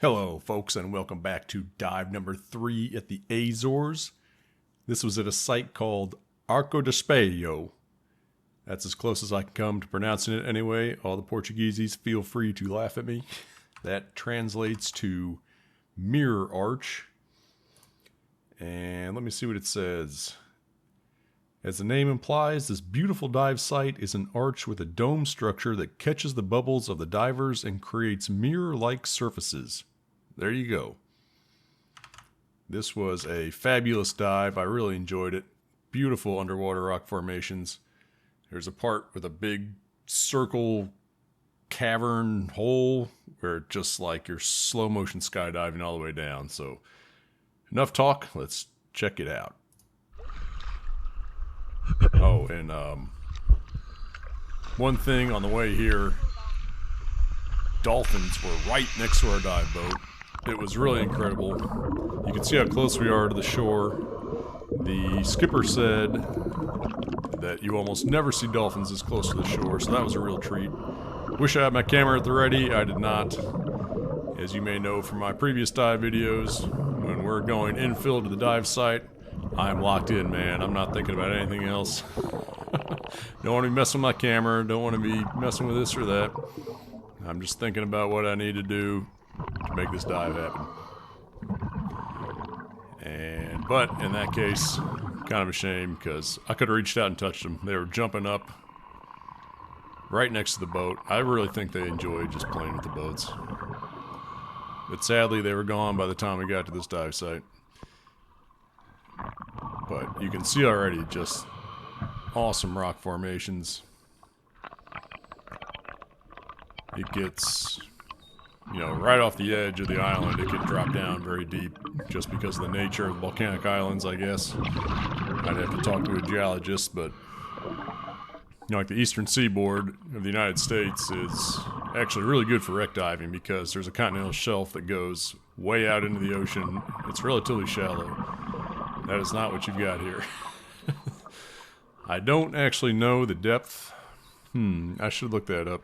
Hello, folks, and welcome back to dive number 3 at the Azores. This was at a site called Arco de Espelho. That's as close as I can come to pronouncing it anyway. All the Portuguese, feel free to laugh at me. That translates to mirror arch. And let me see what it says. As the name implies, this beautiful dive site is an arch with a dome structure that catches the bubbles of the divers and creates mirror-like surfaces. There you go. This was a fabulous dive. I really enjoyed it. Beautiful underwater rock formations. There's a part with a big circle cavern hole where just like you're slow motion skydiving all the way down. So enough talk. Let's check it out. Oh, and one thing on the way here, dolphins were right next to our dive boat. It was really incredible. You can see how close we are to the shore. The skipper said that you almost never see dolphins this close to the shore, so that was a real treat. Wish I had my camera at the ready. I did not. As you may know from my previous dive videos, when we're going infill to the dive site, I'm locked in, man. I'm not thinking about anything else. Don't want to be messing with my camera. Don't want to be messing with this or that. I'm just thinking about what I need to do to make this dive happen. But in that case, kind of a shame because I could have reached out and touched them. They were jumping up right next to the boat. I really think they enjoyed just playing with the boats. But sadly, they were gone by the time we got to this dive site. But you can see already just awesome rock formations. It gets, right off the edge of the island, it can drop down very deep just because of the nature of volcanic islands, I guess. I'd have to talk to a geologist, but like the eastern seaboard of the United States is actually really good for wreck diving because there's a continental shelf that goes way out into the ocean. It's relatively shallow. That is not what you've got here. I don't actually know the depth. I should look that up.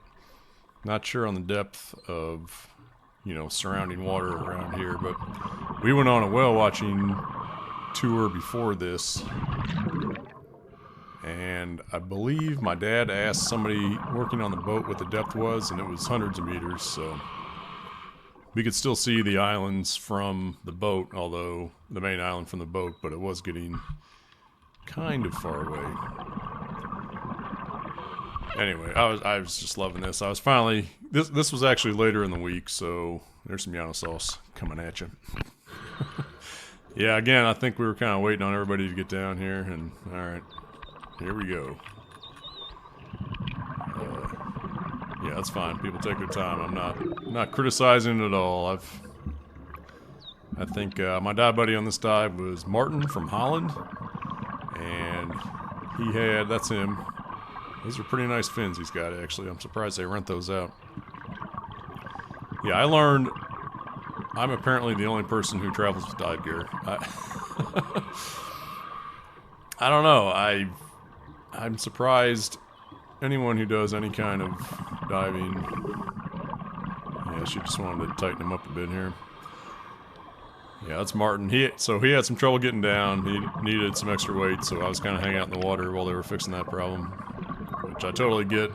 Not sure on the depth of, surrounding water around here, but we went on a whale watching tour before this, and I believe my dad asked somebody working on the boat what the depth was, and it was hundreds of meters, so we could still see the islands from the boat, although the main island from the boat, but it was getting kind of far away. Anyway, I was just loving this. I was finally... This was actually later in the week, so there's some Llano sauce coming at you. Yeah, again, I think we were kind of waiting on everybody to get down here, and alright, here we go. Yeah, that's fine. People take their time. I'm not criticizing it at all. I think my dive buddy on this dive was Martin from Holland, and he had... That's him. Those are pretty nice fins he's got, actually. I'm surprised they rent those out. Yeah, I learned I'm apparently the only person who travels with dive gear. I don't know. I'm surprised anyone who does any kind of diving... Yeah, she just wanted to tighten him up a bit here. Yeah, that's Martin. He had some trouble getting down. He needed some extra weight, so I was kind of hanging out in the water while they were fixing that problem, which I totally get.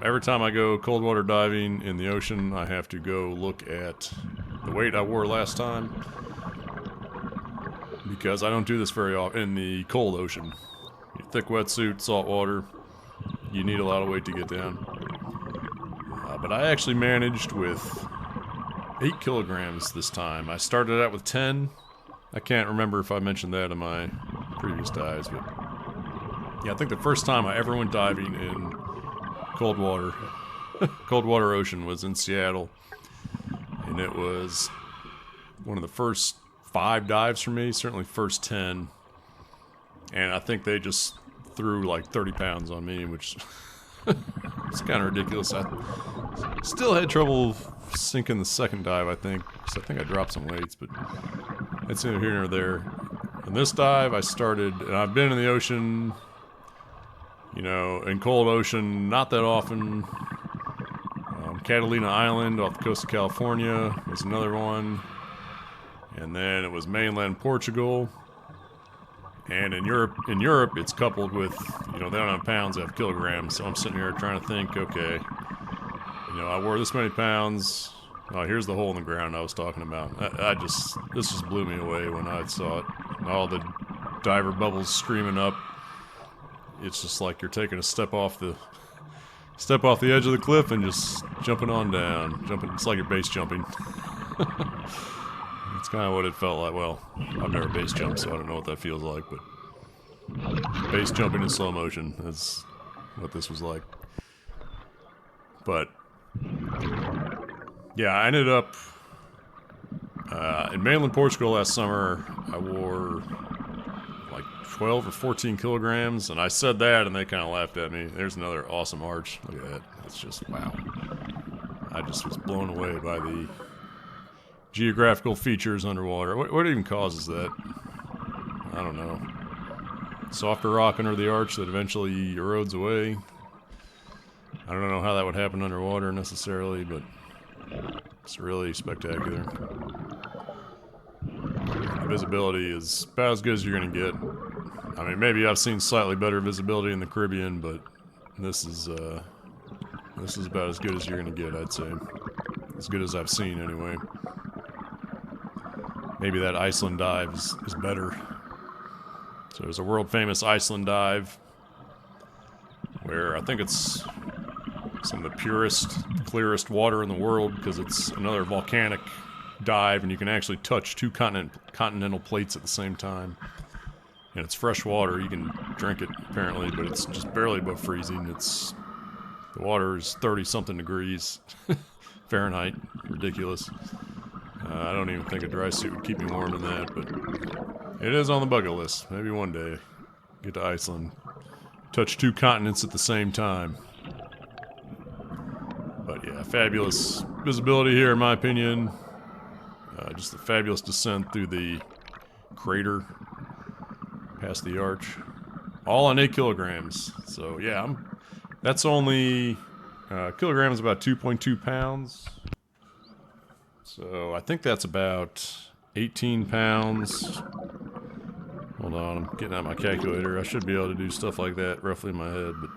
Every time I go cold water diving in the ocean, I have to go look at the weight I wore last time, because I don't do this very often in the cold ocean. Thick wetsuit, salt water, you need a lot of weight to get down. But I actually managed with 8 kilograms this time. I started out with 10. I can't remember if I mentioned that in my previous dives, but yeah, I think the first time I ever went diving in cold water ocean was in Seattle, and it was one of the first 5 dives for me, certainly first 10, and I think they just threw like 30 pounds on me, which it's kind of ridiculous. I still had trouble sinking the second dive, I think, because I think I dropped some weights, but it's neither here nor there. In this dive, I started, and I've been in the ocean, in cold ocean, not that often, Catalina Island off the coast of California was another one. And then it was mainland Portugal. And in Europe, it's coupled with, they don't have pounds, they have kilograms. So I'm sitting here trying to think, okay, I wore this many pounds. Oh, here's the hole in the ground I was talking about. This just blew me away when I saw it. All the diver bubbles screaming up. It's just like you're taking a step off the edge of the cliff and just jumping on down. It's like you're base jumping. It's kind of what it felt like. Well, I've never base jumped, so I don't know what that feels like, but base jumping in slow motion is what this was like. But yeah, I ended up in mainland Portugal last summer. I wore like 12 or 14 kilograms, and I said that, and they kind of laughed at me. There's another awesome arch. Look at that. It's just, wow. I just was blown away by the geographical features underwater. What even causes that? I don't know. Softer rock under the arch that eventually erodes away. I don't know how that would happen underwater necessarily, but it's really spectacular. The visibility is about as good as you're going to get. I mean, maybe I've seen slightly better visibility in the Caribbean, but this is about as good as you're going to get, I'd say. As good as I've seen, anyway. Maybe that Iceland dive is better. So there's a world-famous Iceland dive where I think it's some of the purest, clearest water in the world because it's another volcanic dive, and you can actually touch two continental plates at the same time. And it's fresh water. You can drink it, apparently, but it's just barely above freezing. The water is 30-something degrees Fahrenheit. Ridiculous. I don't even think a dry suit would keep me warm in that, but it is on the bucket list. Maybe one day, get to Iceland. Touch two continents at the same time. But yeah, fabulous visibility here, in my opinion. Just a fabulous descent through the crater, past the arch. All on 8 kilograms. So yeah, that's only kilograms, about 2.2 pounds. So I think that's about 18 pounds. Hold on, I'm getting out my calculator. I should be able to do stuff like that roughly in my head, but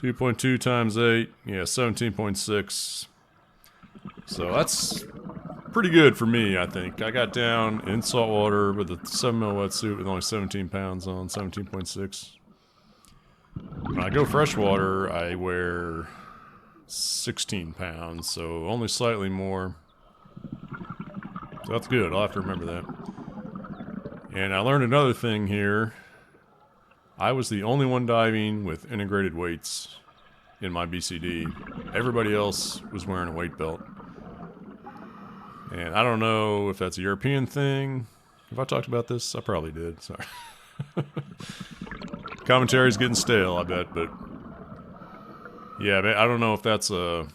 2.2 times 8, yeah, 17.6. So that's pretty good for me, I think. I got down in salt water with a 7mm wetsuit with only 17 pounds on, 17.6. When I go freshwater, I wear 16 pounds, so only slightly more. So that's good. I'll have to remember that. And I learned another thing here. I was the only one diving with integrated weights in my BCD. Everybody else was wearing a weight belt. And I don't know if that's a European thing. Have I talked about this? I probably did. Sorry. Commentary's getting stale, I bet, but yeah, I don't know if that's a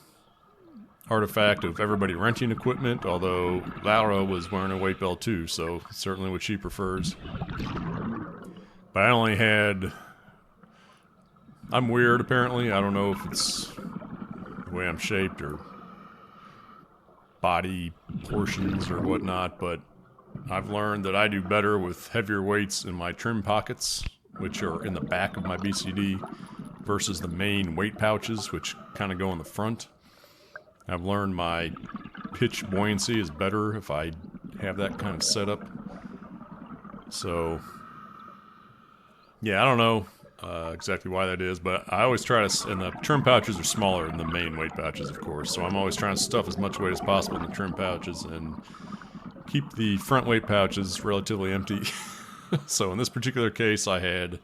artifact of everybody renting equipment, although Laura was wearing a weight belt too, so certainly what she prefers. But I only had... I'm weird, apparently. I don't know if it's the way I'm shaped or body portions or whatnot, but I've learned that I do better with heavier weights in my trim pockets, which are in the back of my BCD, versus the main weight pouches, which kind of go in the front. I've learned my pitch buoyancy is better if I have that kind of setup. So, yeah, I don't know exactly why that is, but I always try to, and the trim pouches are smaller than the main weight pouches, of course, so I'm always trying to stuff as much weight as possible in the trim pouches and keep the front weight pouches relatively empty. So in this particular case, I had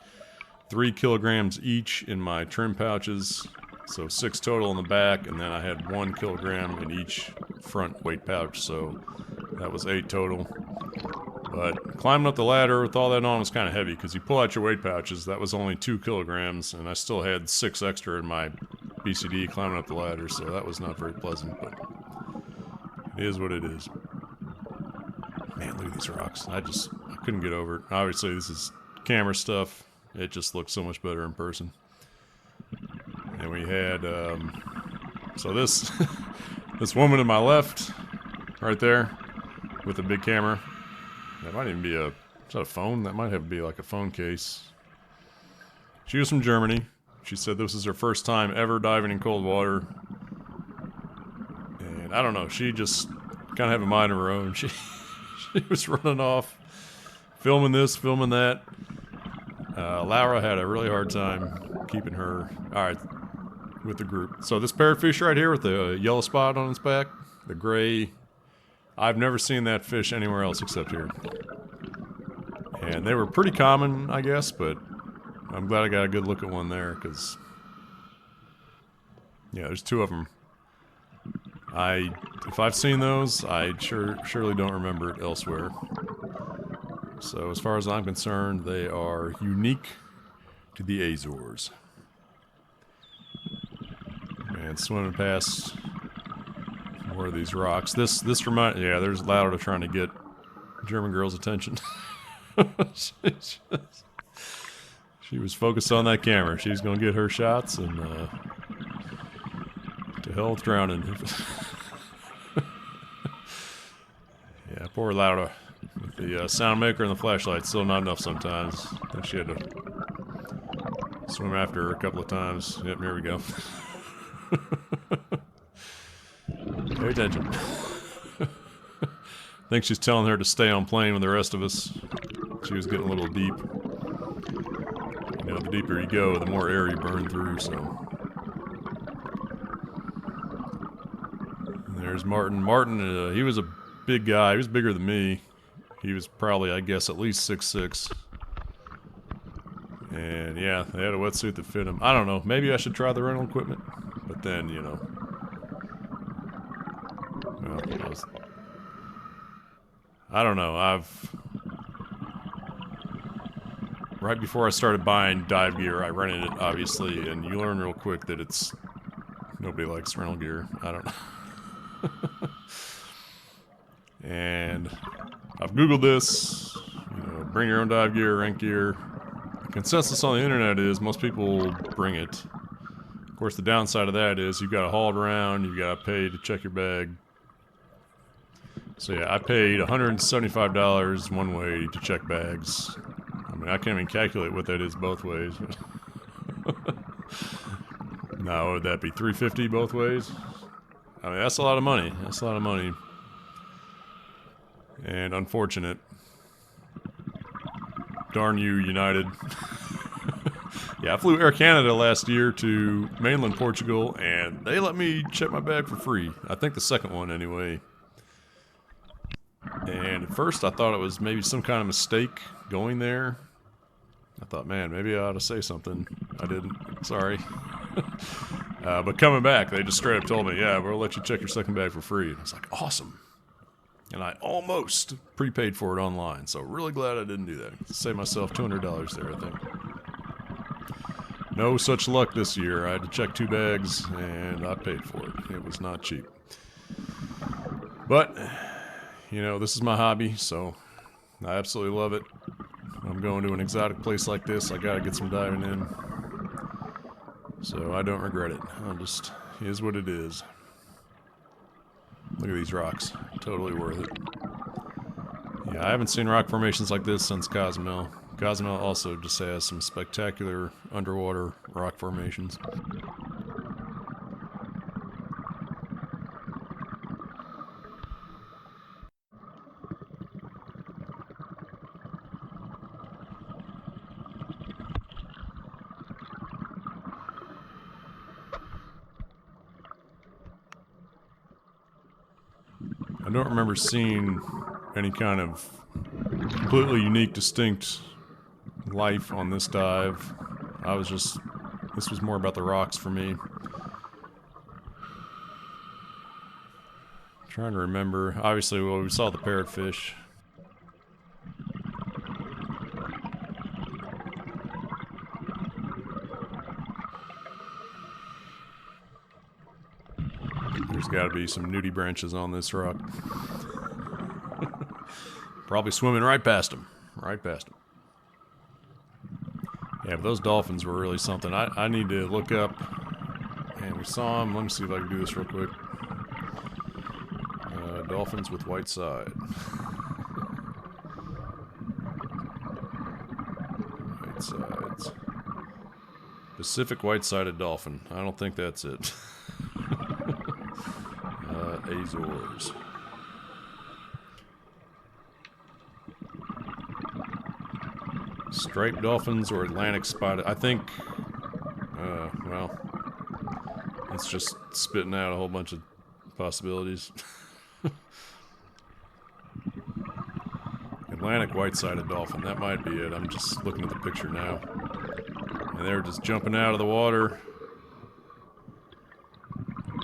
3 kilograms each in my trim pouches, so 6 total in the back, and then I had 1 kilogram in each front weight pouch, so that was 8 total. But climbing up the ladder with all that on was kind of heavy, because you pull out your weight pouches, that was only 2 kilograms, and I still had 6 extra in my BCD climbing up the ladder, so that was not very pleasant, but it is what it is. Man, look at these rocks. I couldn't get over it. Obviously, this is camera stuff. It just looks so much better in person. And we had So this this woman to my left, right there, with a big camera. That might even be a... Is that a phone? That might have to be like a phone case. She was from Germany. She said this is her first time ever diving in cold water. And I don't know, she just kind of had a mind of her own. She was running off, filming this, filming that. Laura had a really hard time keeping her, alright, with the group. So this parrotfish right here with the yellow spot on its back, the gray, I've never seen that fish anywhere else except here. And they were pretty common, I guess, but I'm glad I got a good look at one there, because, yeah, there's two of them. If I've seen those, I surely don't remember it elsewhere. So as far as I'm concerned, they are unique to the Azores. And swimming past more of these rocks. This yeah, there's Lauda trying to get German girl's attention. She was focused on that camera. She was going to get her shots, and to hell with drowning. Yeah, poor Lauda. With the sound maker and the flashlight, still not enough sometimes. I think she had to swim after her a couple of times. Yep, here we go. Pay attention. I think she's telling her to stay on plane with the rest of us. She was getting a little deep. You know, the deeper you go, the more air you burn through, so. And there's Martin. Martin, he was a big guy. He was bigger than me. He was probably, I guess, at least 6'6". And yeah, they had a wetsuit that fit him. I don't know. Maybe I should try the rental equipment. But then, you know. Well, I don't know. Right before I started buying dive gear, I rented it, obviously. And you learn real quick that it's... Nobody likes rental gear. I don't know. And I've Googled this, you know, bring your own dive gear, rent gear. The consensus on the internet is most people bring it. Of course, the downside of that is you've got to haul it around, you've got to pay to check your bag. So yeah, I paid $175 one way to check bags. I mean, I can't even calculate what that is both ways. Now, would that be $350 both ways? I mean, that's a lot of money. That's a lot of money. And unfortunate. Darn you, United. Yeah, I flew Air Canada last year to mainland Portugal, and they let me check my bag for free. I think the second one, anyway. And at first, I thought it was maybe some kind of mistake going there. I thought, man, maybe I ought to say something. I didn't. Sorry. But coming back, they just straight up told me, yeah, we'll let you check your second bag for free. And I was like, awesome. And I almost prepaid for it online, so really glad I didn't do that. Saved myself $200 there, I think. No such luck this year. I had to check 2 bags, and I paid for it. It was not cheap. But, you know, this is my hobby, so I absolutely love it. I'm going to an exotic place like this. I gotta get some diving in. So I don't regret it. I'm just, it is what it is. Look at these rocks. Totally worth it. Yeah, I haven't seen rock formations like this since Cozumel. Cozumel also just has some spectacular underwater rock formations. I don't remember seeing any kind of completely unique, distinct life on this dive. This was more about the rocks for me. Trying to remember. Obviously, well, we saw the parrotfish. There's got to be some nudie branches on this rock. Probably swimming right past them. Right past them. Yeah, but those dolphins were really something. I need to look up And we saw him. Let me see if I can do this real quick. Dolphins with white side. White sides. Pacific white-sided dolphin. I don't think that's it. Azores. Striped dolphins or Atlantic spotted. I think, well, it's just spitting out a whole bunch of possibilities. Atlantic white-sided dolphin. That might be it. I'm just looking at the picture now. And they're just jumping out of the water.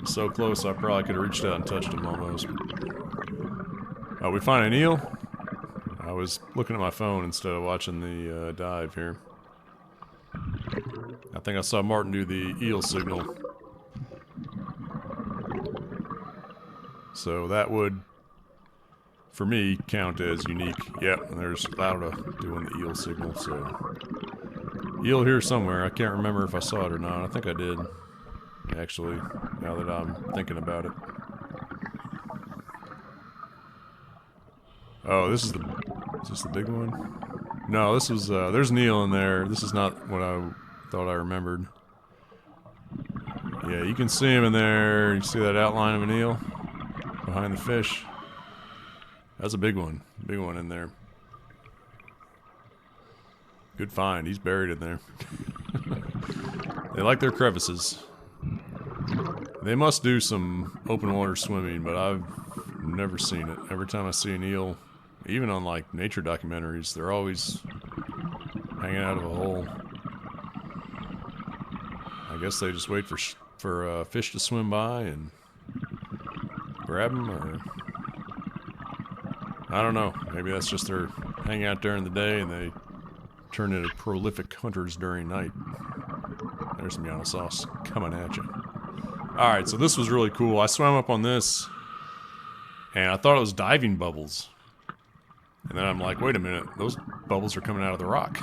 So close, I probably could have reached out and touched them almost. Oh, we find an eel? I was looking at my phone instead of watching the dive here. I think I saw Martin do the eel signal. So that would, for me, count as unique. Yep, and there's Lauda doing the eel signal, so... Eel here somewhere. I can't remember if I saw it or not. I think I did, actually, now that I'm thinking about it. Oh, is this the big one? No, this was, there's an eel in there. This is not what I thought I remembered. Yeah, you can see him in there. You see that outline of an eel behind the fish? That's a big one. Big one in there. Good find. He's buried in there. They like their crevices. They must do some open water swimming, but I've never seen it. Every time I see an eel, even on like nature documentaries, they're always hanging out of a hole. I guess they just wait for fish to swim by and grab them, or I don't know. Maybe that's just their hang out during the day and they turn into prolific hunters during night. There's some Yana sauce coming at you. Alright, so this was really cool. I swam up on this, and I thought it was diving bubbles. And then I'm like, wait a minute, those bubbles are coming out of the rock.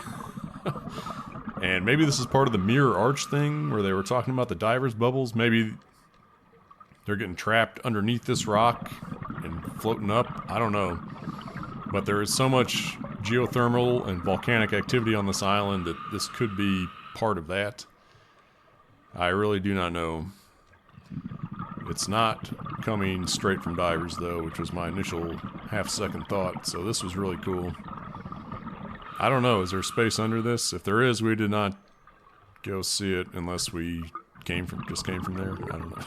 And maybe this is part of the mirror arch thing, where they were talking about the divers' bubbles. Maybe they're getting trapped underneath this rock and floating up. I don't know. But there is so much geothermal and volcanic activity on this island that this could be part of that. I really do not know. It's not coming straight from divers, though, which was my initial half-second thought, so this was really cool. I don't know, is there space under this? If there is, we did not go see it unless we just came from there. I don't know.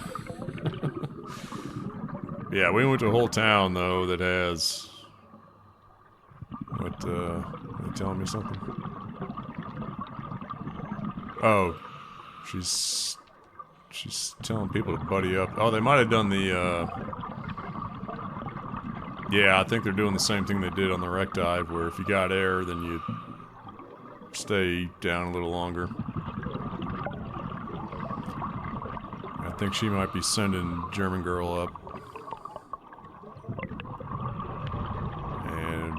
Yeah, we went to a whole town, though, that has... What, are they telling me something? Oh, she's telling people to buddy up. Oh, they might have done the, yeah, I think they're doing the same thing they did on the wreck dive, where if you got air, then you stay down a little longer. I think she might be sending German girl up. And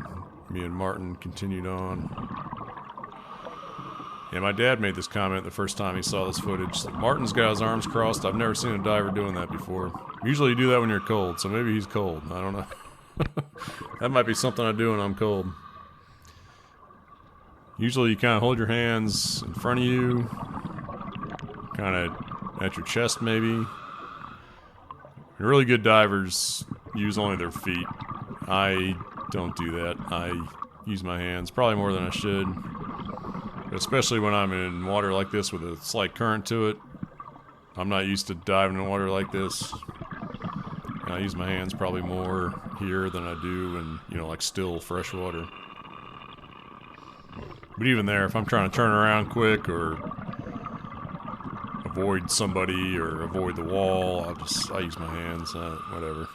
me and Martin continued on. Yeah, my dad made this comment the first time he saw this footage. Martin's got his arms crossed. I've never seen a diver doing that before. Usually you do that when you're cold, so maybe he's cold. I don't know. That might be something I do when I'm cold. Usually you kind of hold your hands in front of you, kind of at your chest maybe. Really good divers use only their feet. I don't do that. I use my hands, probably more than I should. Especially when I'm in water like this with a slight current to it. I'm not used to diving in water like this. And I use my hands probably more here than I do in, you know, like still fresh water. But even there, if I'm trying to turn around quick or avoid somebody or avoid the wall, I use my hands, whatever.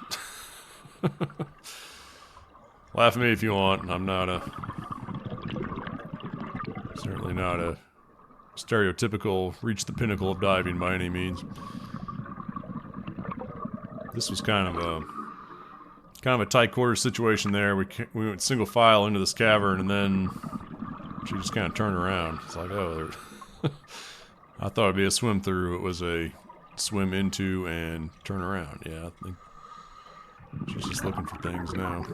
Laugh at me if you want. I'm not certainly not a stereotypical reach the pinnacle of diving by any means. This was kind of a tight quarters situation there. We went single file into this cavern, and then she just kind of turned around. It's like, oh, I thought it'd be a swim through. It was a swim into and turn around. Yeah, I think she's just looking for things now.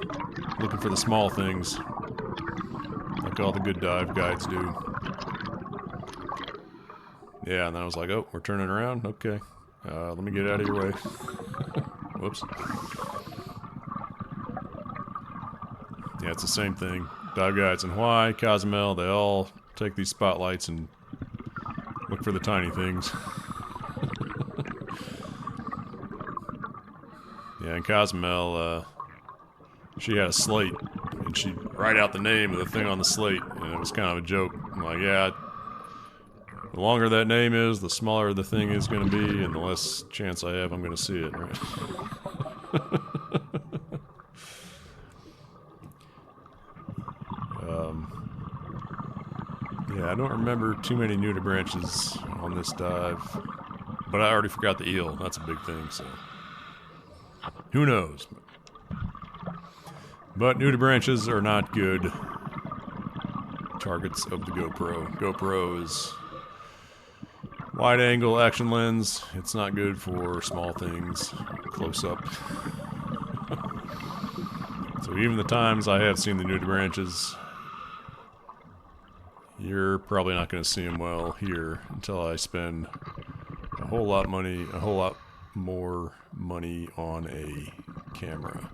Looking for the small things, like all the good dive guides do. Yeah, and then I was like, oh, we're turning around? Okay. Let me get out of your way. Whoops. Yeah, it's the same thing. Dive guides in Hawaii, Cozumel, they all take these spotlights and look for the tiny things. Yeah, in Cozumel, she had a slate, and she'd write out the name of the thing on the slate, and it was kind of a joke. I'm like, yeah, the longer that name is, the smaller the thing is going to be, and the less chance I have I'm going to see it, right? Yeah, I don't remember too many nudibranches on this dive, but I already forgot the eel. That's a big thing, so who knows? But nudibranches are not good targets of the GoPro. GoPro is wide angle action lens. It's not good for small things close up. So even the times I have seen the nudibranches, you're probably not going to see them well here until I spend a whole lot more money on a camera.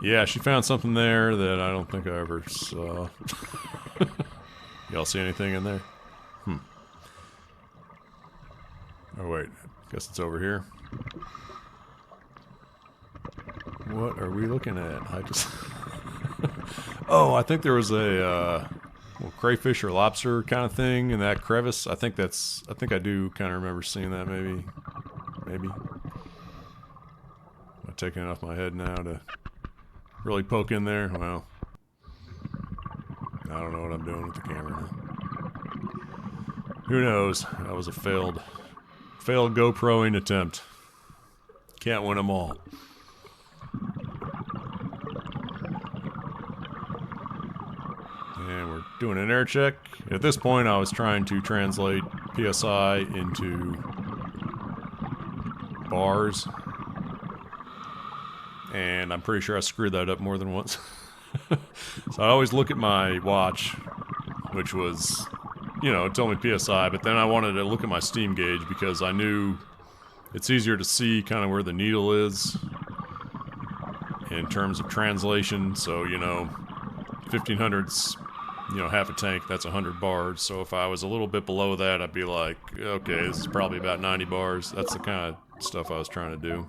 Yeah, she found something there that I don't think I ever saw. Y'all see anything in there? Oh wait, guess it's over here. What are we looking at? I just... Oh, I think there was a little crayfish or lobster kind of thing in that crevice. I think I do kind of remember seeing that, maybe. Am I taking it off my head now to really poke in there? Well, I don't know what I'm doing with the camera now. Who knows? That was a failed GoProing attempt. Can't win them all. And we're doing an air check. At this point, I was trying to translate PSI into bars. And I'm pretty sure I screwed that up more than once. So I always look at my watch, which was, you know, it told me PSI, but then I wanted to look at my steam gauge because I knew it's easier to see kind of where the needle is in terms of translation. So, you know, 1500's, you know, half a tank, that's 100 bars. So if I was a little bit below that, I'd be like, okay, this is probably about 90 bars. That's the kind of stuff I was trying to do.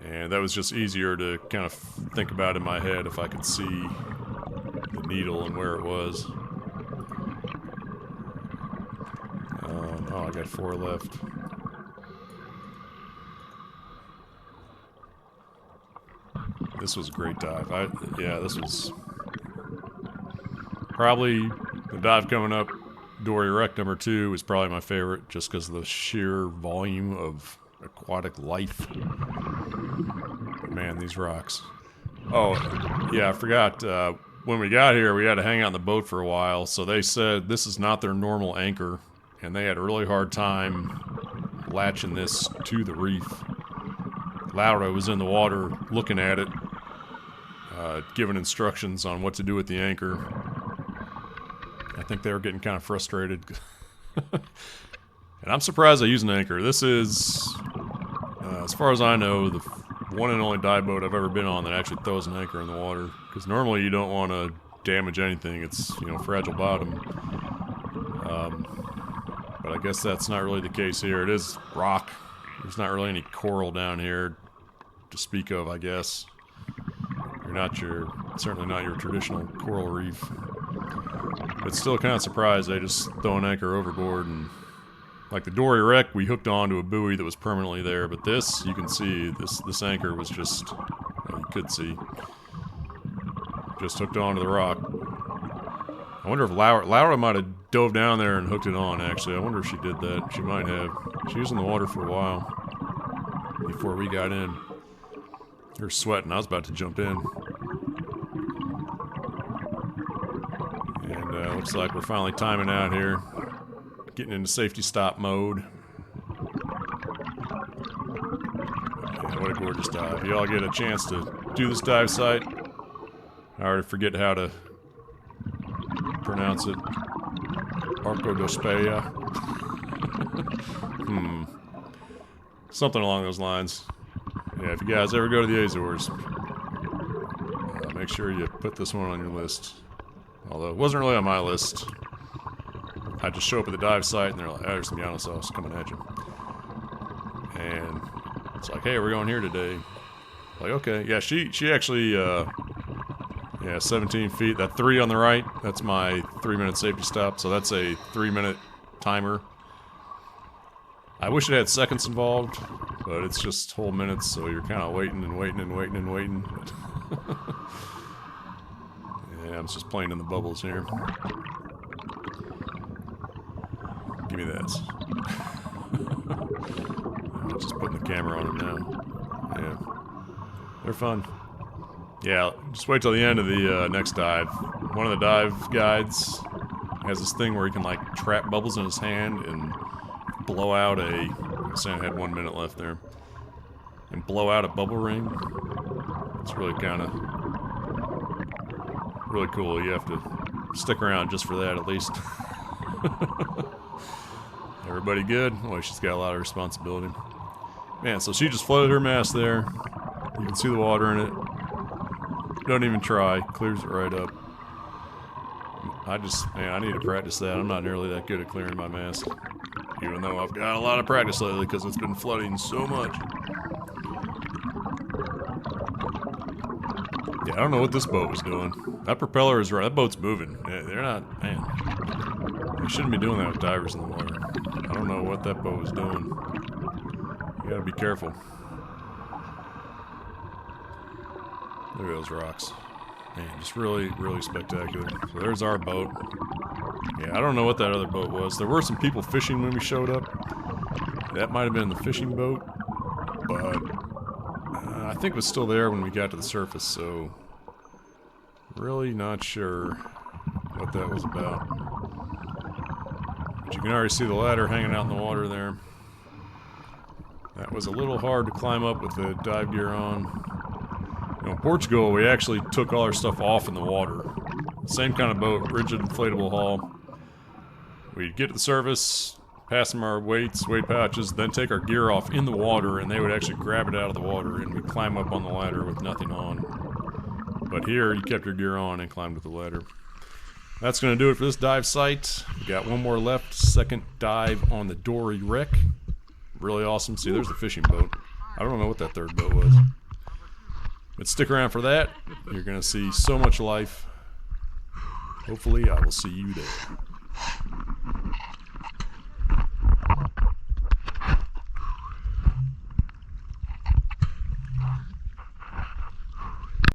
And that was just easier to kind of think about in my head if I could see the needle and where it was. Oh, I got 4 left. This was a great dive. Yeah, this was probably the dive coming up. Dory Wreck number 2 was probably my favorite, just because of the sheer volume of aquatic life. Man, these rocks. Oh, yeah, I forgot. When we got here, we had to hang out on the boat for a while, so they said this is not their normal anchor, and they had a really hard time latching this to the reef. Laura was in the water looking at it, giving instructions on what to do with the anchor. I think they were getting kind of frustrated. And I'm surprised they use an anchor. This is, as far as I know, the one and only dive boat I've ever been on that actually throws an anchor in the water. Because normally you don't want to damage anything. It's, you know, fragile bottom. But I guess that's not really the case here. It is rock. There's not really any coral down here to speak of, I guess. Certainly not your traditional coral reef. But still kind of surprised they just throw an anchor overboard. And like the Dory Wreck, we hooked onto a buoy that was permanently there. But this, you can see, this anchor was just, you could see, just hooked onto the rock. I wonder if Laura might have dove down there and hooked it on, actually. I wonder if she did that. She might have. She was in the water for a while before we got in. You're sweating. I was about to jump in. And looks like we're finally timing out here. Getting into safety stop mode. gorgeous dive. You all get a chance to do this dive site. I already forget how to pronounce it. Arco d'Espello. Something along those lines. Yeah, if you guys ever go to the Azores, make sure you put this one on your list. Although it wasn't really on my list. I just show up at the dive site and they're like, oh, there's some Llano sauce coming at you. And it's like, hey, we're going here today. Like, okay. Yeah, she actually, yeah, 17 feet. That 3 on the right, that's my 3-minute safety stop. So that's a 3-minute timer. I wish it had seconds involved, but it's just whole minutes, so you're kind of waiting and waiting and waiting and waiting. Yeah, I'm just playing in the bubbles here. Give me that. Just putting the camera on them now. Yeah. They're fun. Yeah, just wait till the end of the next dive. One of the dive guides has this thing where he can, like, trap bubbles in his hand and blow out a... I said I had 1 minute left there. And blow out a bubble ring. It's really kind of... really cool. You have to stick around just for that, at least. Everybody good? Oh, she's got a lot of responsibility. Man, so she just floated her mast there. You can see the water in it. Don't even try. Clears it right up. Man, I need to practice that. I'm not nearly that good at clearing my mast. Even though I've got a lot of practice lately because it's been flooding so much. Yeah, I don't know what this boat was doing. That propeller is right. That boat's moving. They're not, man. They shouldn't be doing that with divers in the water. I don't know what that boat was doing. You gotta be careful. Look at those rocks. Man, just really, really spectacular. So there's our boat. Yeah, I don't know what that other boat was. There were some people fishing when we showed up. That might have been the fishing boat. But I think it was still there when we got to the surface, so... really not sure what that was about. But you can already see the ladder hanging out in the water there. That was a little hard to climb up with the dive gear on. You know, in Portugal, we actually took all our stuff off in the water. Same kind of boat, rigid inflatable hull. We'd get to the surface, pass them our weights, weight pouches, then take our gear off in the water, and they would actually grab it out of the water, and we'd climb up on the ladder with nothing on. But here, you kept your gear on and climbed with the ladder. That's going to do it for this dive site. We got one more left, second dive on the Dory wreck. Really awesome. See, there's the fishing boat. I don't know what that third boat was. But stick around for that. You're going to see so much life. Hopefully, I will see you there.